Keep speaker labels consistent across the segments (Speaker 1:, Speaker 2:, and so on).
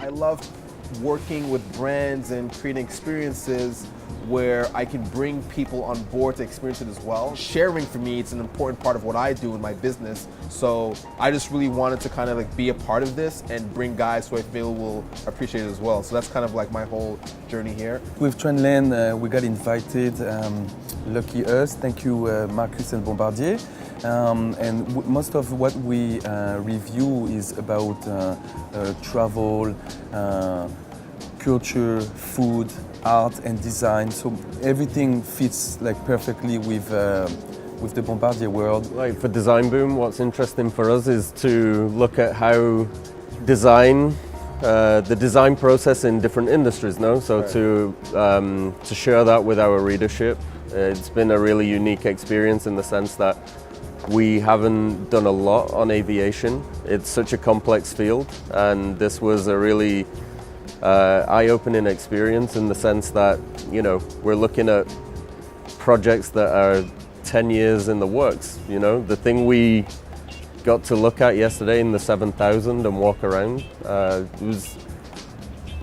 Speaker 1: I love working with brands and creating experiences where I can bring people on board to experience it as well. Sharing for me, it's an important part of what I do in my business. So I just really wanted to kind of like be a part of this and bring guys who I feel will appreciate it as well. So that's kind of like my whole journey here.
Speaker 2: With Trendland, we got invited, lucky us, thank you Marcus and Bombardier. Most of what we review is about travel, culture, food, art and design. So everything fits like perfectly with the Bombardier world.
Speaker 3: Like for Designboom, what's interesting for us is to look at how design, the design process in different industries, no? So right. To share that with our readership, it's been a really unique experience in the sense that we haven't done a lot on aviation. It's such a complex field, and this was a really eye-opening experience in the sense that, you know, we're looking at projects that are 10 years in the works. You know, the thing we got to look at yesterday in the 7000 and walk around,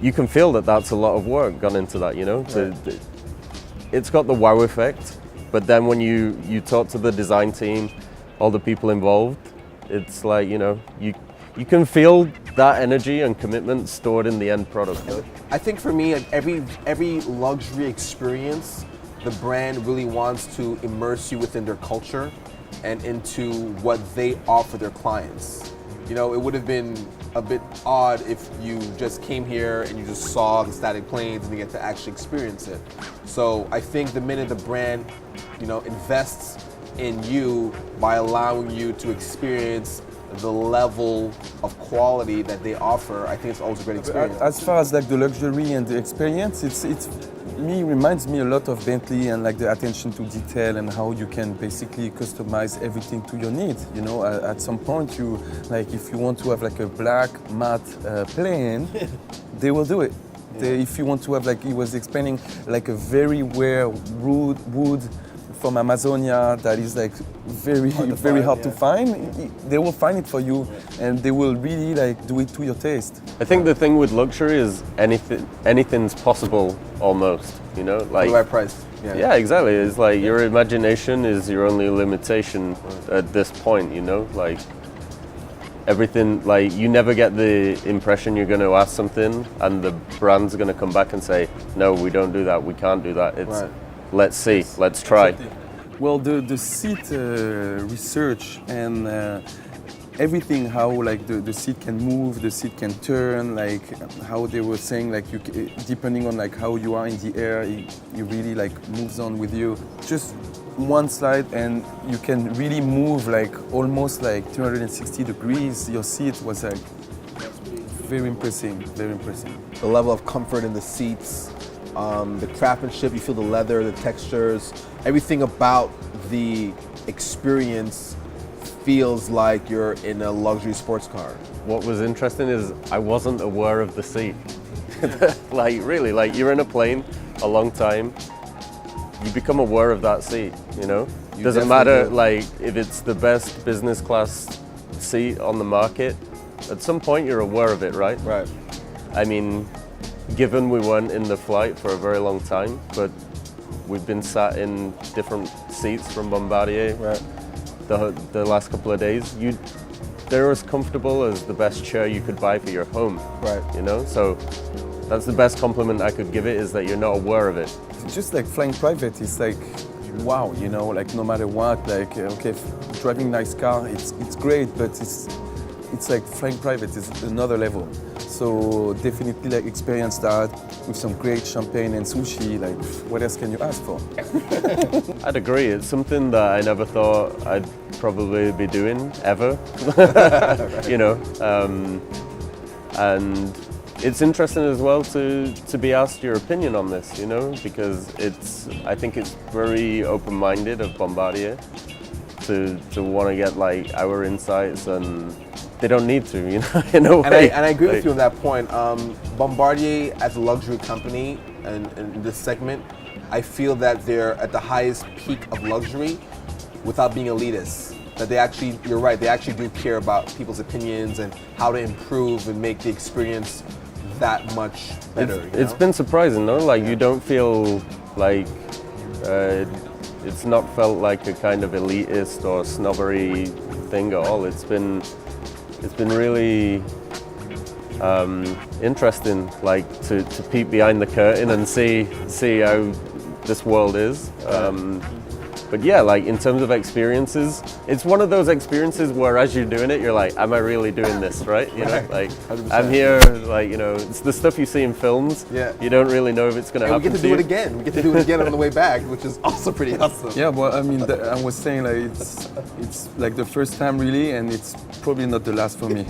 Speaker 3: you can feel that that's a lot of work gone into that, you know. Right. It's got the wow effect, but then when you talk to the design team, all the people involved, it's like, you know, you can feel that energy and commitment stored in the end product.
Speaker 1: I think for me, like every luxury experience, the brand really wants to immerse you within their culture and into what they offer their clients. You know, it would have been a bit odd if you just came here and you just saw the static planes and you get to actually experience it. So I think the minute the brand, you know, invests in you by allowing you to experience the level of quality that they offer, I think it's always a great experience.
Speaker 2: As far as like the luxury and the experience, it's reminds me a lot of Bentley and like the attention to detail and how you can basically customize everything to your needs. You know, at some point you, like if you want to have like a black matte plane, they will do it. Yeah. If you want to have, like he was explaining, like a very rare wood from Amazonia that is like very hard to find, they will find it for you, and they will really like do it to your taste.
Speaker 3: I think the thing with luxury is anything's possible almost, you know, like
Speaker 1: the right price.
Speaker 3: Yeah, exactly. It's like your imagination is your only limitation at this point, you know, like everything, like you never get the impression you're going to ask something and the brand's going to come back and say, no, we don't do that, we can't do that. It's let's see, let's try.
Speaker 2: Well, the seat research and everything, how like the seat can move, the seat can turn, like how they were saying, like you, depending on like how you are in the air, it really like moves on with you. Just one slide and you can really move like almost like 260 degrees. Your seat was like very impressive, very impressive.
Speaker 1: The level of comfort in the seats, the craftsmanship, you feel the leather, the textures, everything about the experience feels like you're in a luxury sports car.
Speaker 3: What was interesting is I wasn't aware of the seat. Like really, like you're in a plane a long time, you become aware of that seat, you know? Doesn't matter like if it's the best business class seat on the market, at some point you're aware of it, right?
Speaker 1: Right.
Speaker 3: I mean, given we weren't in the flight for a very long time, but we've been sat in different seats from Bombardier the last couple of days. They're as comfortable as the best chair you could buy for your home, you know? So that's the best compliment I could give it, is that you're not aware of it.
Speaker 2: Just like flying private, it's like, wow, you know, like no matter what, like, okay, driving a nice car, it's great, but it's like flying private is another level. So definitely like experience that with some great champagne and sushi, like what else can you ask for?
Speaker 3: I'd agree, it's something that I never thought I'd probably be doing ever, you know, and it's interesting as well to be asked your opinion on this, you know, because I think it's very open-minded of Bombardier to want to get like our insights, and they don't need to, you know, in a way.
Speaker 1: And I agree with you on that point. Bombardier as a luxury company and in this segment, I feel that they're at the highest peak of luxury without being elitist. That they actually, you're right, they actually do care about people's opinions and how to improve and make the experience that much better.
Speaker 3: It's been surprising, no? Like you don't feel like it's not felt like a kind of elitist or snobbery thing at all. It's been really interesting, like to peek behind the curtain and see how this world is. But yeah, like in terms of experiences, it's one of those experiences where as you're doing it, you're like, am I really doing this, right? You know, like
Speaker 1: 100%.
Speaker 3: I'm here, like, you know, it's the stuff you see in films.
Speaker 1: Yeah.
Speaker 3: You don't really know if it's going to
Speaker 1: And
Speaker 3: happen
Speaker 1: we get to
Speaker 3: to
Speaker 1: do
Speaker 3: you.
Speaker 1: it again. We get to do it again on the way back, which is also pretty awesome.
Speaker 2: Yeah, well, I mean, I was saying like it's like the first time really, and it's probably not the last for me.